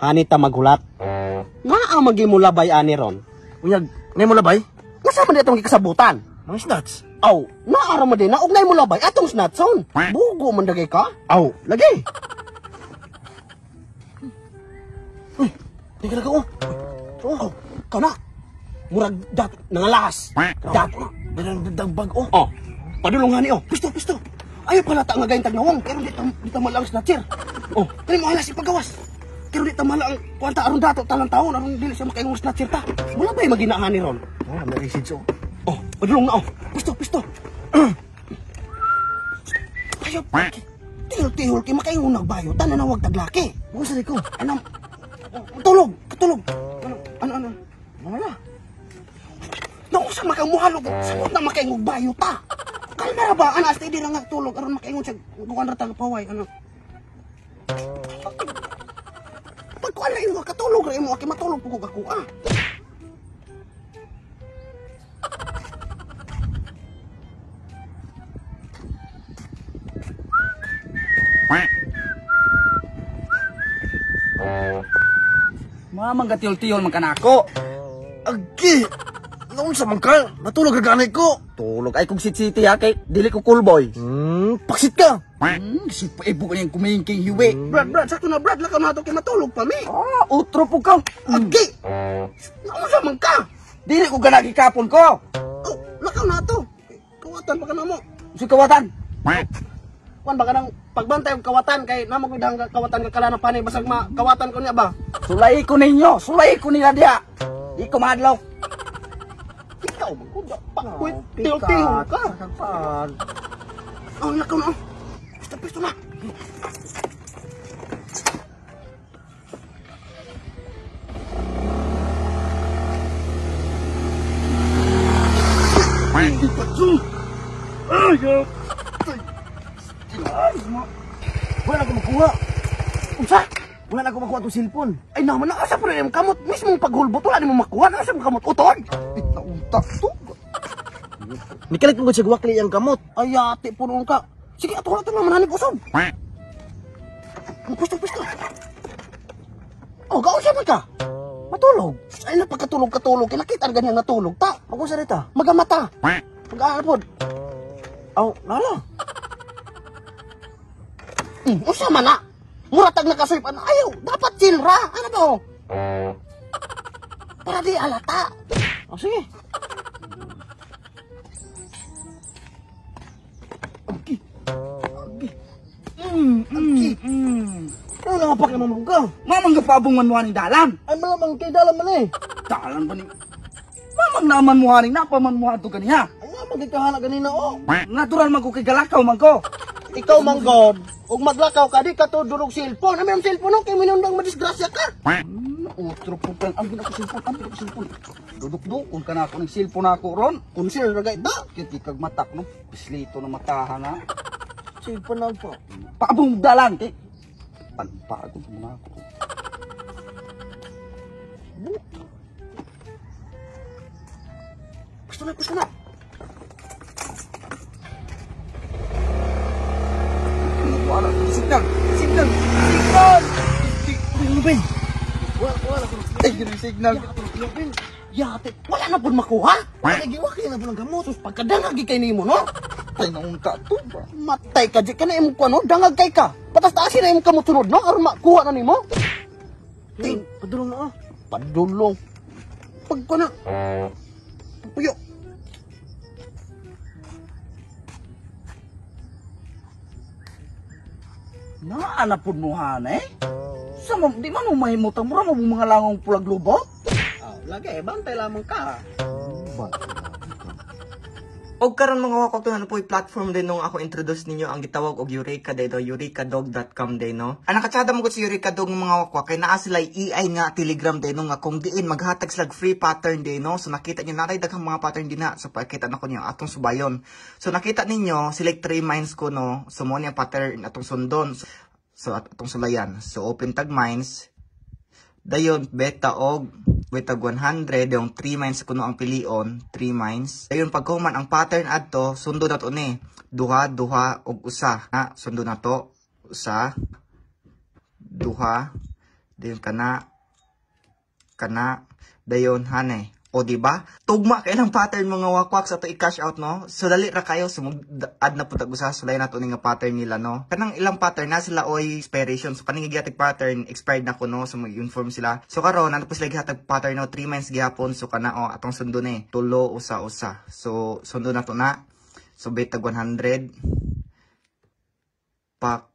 Hanita maghulat. Nga ang magimulabay ani ron. Unyag, ngay mo labay? Nasama di atong gikasabutan. Mga snats. Aw, naara mo din na ugnay mo labay atong snatson. Bugo man dagay ka? Aw, Lagi. tinggal ako. Oh, ka na. Murag dat nangalas. Dat. Dalang bag, oh. Oh, padulong ni oh. Pisto, pisto. Ayaw pala ta nga gayon tagnawang, pero di ta malang snatcher. Oh, kani mo alas ipagawas. Pero di ta malang kwanta aron dato talang taon aron dili siya makaingong snatcher ta. Wala ba maginahan ni ron? Oh, may message, oh. Oh, padulong na oh. Pisto, pisto. Ayaw pa. Tihol-tihol kay makaingong nagbayo ta na nawag taglaki. Bukan sa ko. Ano? Katulog, katulog. Ano? Wala. Naku sa makamuhalog, sakot na makaingog bayo ta. Kalma ra ba? Anas, di lang tulog. Aron makaingon siya, bukan ra taga paway. Ano? Pagkuhan na imo, katulog ra imo. Aki matulog po ko ako, ah. Mamang gatiol-tiol man kanako. Agi! Naon sa mangkal? Matulog gaganay ko. Tulog ay kung sit-city ha kay dili ko cool boy. Paksit ka. Kasi paibo ko niyang kumingking hiwi. Brad, sakto na Brad. Lakaw na ito kay matulog pa, mi. Ah, utro po ka. Agi! Naku sa man ka? Dili ko ganagi kapon ko. Oh, lakaw na ito. Kawatan pa ka na mo. Si kawatan. Kuan ba ka nang pagbantay og kawatan kay namo ko dang kawatan ka kala na panay basag kawatan ko niya ba? Sulay ko ninyo. Sulay ko nila diha. Di ko madlaw. Ikaw magkuda pa. Til-til ka. Oh, lakaw na. Pisto na. Wala na ko makuha. Unsa? Wala na ko makuha itong cellphone. Ay naman asa pa rin kamot mismong paghulbot wala nimo makuha na asa mo kamot utod. Itaunta to. Nikalit mo siya guwakli ang kamot. Ay ate punon ka. Sige ato na naman hanip usog. Pusto. Oh, gaon siya man ka. Matulog. Ay napagkatulog-katulog kinakita ang ganyan natulog ta. Ako sa rita. Magamata. Pag-aarapod. Aw, nala. Usa man na. Muratag nakasuyp an ayaw. Dapat silra. Ano ba? Para di alata. Oh, sige. Okay. Ano nga pa kinamang ka? Mamang gapabong man muhaning dalan. Ay malamang kay dalam man eh. Dalan ba ni? Mamang naman muhaning napaman muha to ganiha. Ay nga magkakahala ganina oh. Natural man ko kay galakaw man ko. Ikaw manggod. Ug maglakaw ka di ka to durog cellphone. Ano yung cellphone no kay minundang madisgrasya ka. Utro po kan ang ko cellphone. Duduk-dukon ka na ako ng cellphone ako ron. Kunsil ra gay da. Kiti kag matak no. Pislito na matahan na. Cellphone na po. Paabong dalan kay panpagod mo na ako. Gusto na. Wala signal. Ano ba? Wala ko. Ay, yung signal. Yate, wala na pud makuha. Wala giwakli na po ng gamot. Sus pagkadangag kay nimo no. Ay, naunta to ba? Matay ka di ka na imong kuno dangag kay ka. Patas taas na imong kamot sunod no aron makuha na nimo. Padulong na oh. Padulong. Pag ko na. Puyo. Naanapod mo hanay? Sa di man mo mahimutang mo mga langong pulag lubot? Lagi bantay lamang ka. Og karon mga wakok na po platform din nung ako introduce ninyo ang gitawag og Eureka day no, eurekadog.com day no. Ang nakatsada mo ko si Eureka Dog ng mga wakwa kay naa sila AI nga Telegram day no nga kung diin maghatag slag free pattern day no. So nakita niyo natay daghang mga pattern din na. So pakita na ko niyo atong subayon. So nakita ninyo select 3 mines ko no. So mo niya pattern atong sundon. So atong sulayan. So open tag mines. Dayon beta og wetag 100 yung 3 mines kuno ang pilion 3 mines dayon pagkuman ang pattern adto sundo na to ni duha og usa ha sundo na to usa duha dayon kana dayon hane. O diba? Tugma kailang pattern mga wakwak sa to i-cash out no. So dali ra kayo sumug-add na putag usa sulay na to nga pattern nila no. Kanang ilang pattern na sila oy expiration. So kaning gihatag pattern expired na ko no. So mag-inform sila. So karon nato pa sila gihatag pattern no 3 months gihapon. So kana atong sundo ni tulo usa-usa. So sundo na to na. So betag 100 pak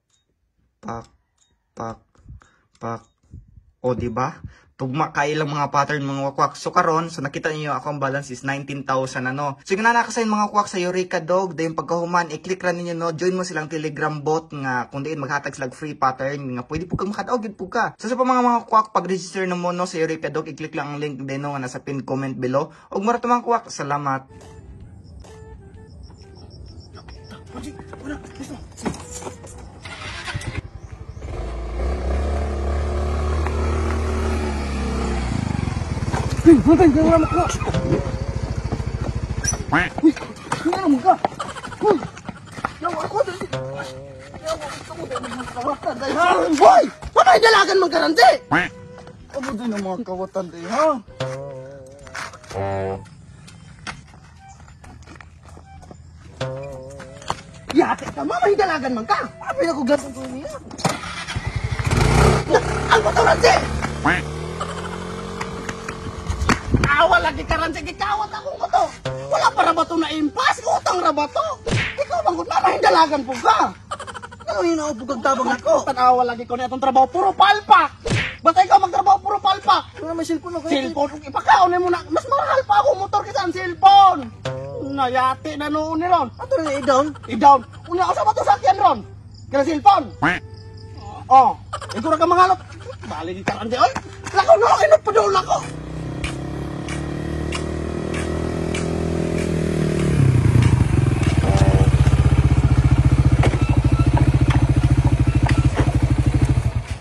o diba? Tugma kay ilang mga pattern mga wakwak. So karon, so nakita niyo ako ang balance is 19,000 ano. So yung nanakasayin mga wakwak sa Eureka Dog, dayon pagkahuman i-click ra ninyo no, join mo silang Telegram bot nga kung diin maghatag sila free pattern nga pwede po kang makadaog gid po ka. So sa mga wakwak pag-register na mo no sa Eureka Dog, i-click lang ang link din no nga nasa pin comment below. Og mara to mga wakwak, salamat. Hantay, kaya wala makuha. Uy, kaya naman ka. Uy, yawa ako. Yawa ako, dahil magkawatan. Uy, wala yung dalagan magkarante. Amo din ang mga kawatan din, ha? Yate ka, mama yung dalagan man ka. Sabi na ko glasong ko niya. Ang pakarante. Wala gikaransi, gikawat akong ko to. Wala pa rabato na impas, utang rabato. Ikaw bang kung mamahin dalagan po ka? Ano yun ako pugag tabang ako? Tanawa lagi ko na itong trabaho, puro palpak. Basta ikaw magtrabaho, puro palpak. Ano may cellphone ako? Cellphone, ipakaon mo na. Mas mahal pa ako motor kita ang cellphone. Nayati na noon ni Ron. Ato na i-down? I-down. Una ako sa bato sakyan Ron. Kaya cellphone. Oh, ito na ka mangalot. Balik gikaransi, oy. Lako no, inupadol ako.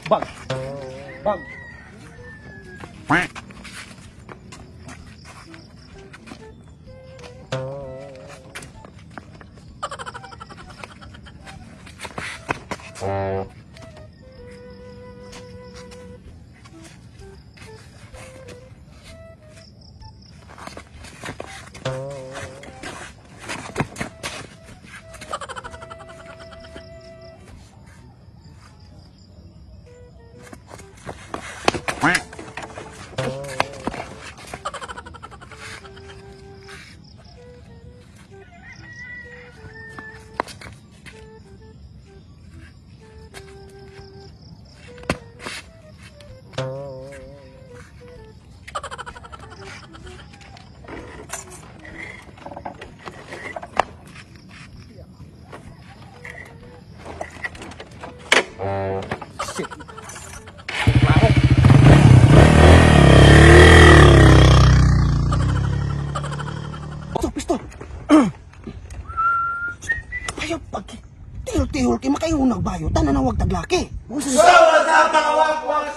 Bag. Pistol. Ayaw pag tihol-tihol kay makayunag bayo tanan na wag taglaki. So what's up mga wakwak?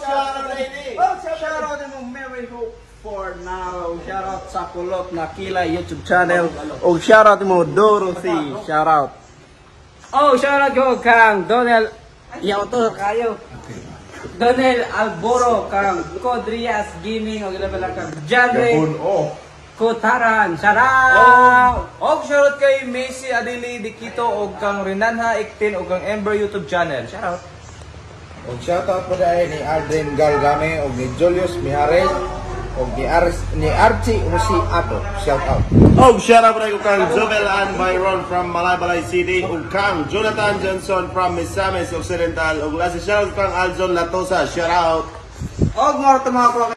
Shout out mo Mary Hope for now. Shout out sa Kulot na Kila YouTube channel. O shout out mo Dorothy. Shout out. Oh, shoutout ko kang Donel. Yaw to kayo. Donel Alboro kang Codrias Gaming o gila pala kang Jandre Kutaran. Shoutout! Og shoutout kay Macy Adili Dikito og kang Renanha Iktin og kang Ember YouTube channel. Shoutout. Og shoutout po dahil ni Aldrin Galgame og ni Julius Mihares og ni Archie Usi Ato. Shoutout. Og shoutout po dahil kang Jobel and Byron from Malaybalay City og kang Jonathan Johnson from Misamis Occidental og last shoutout kang Aljon Latosa. Shoutout. Og mga mga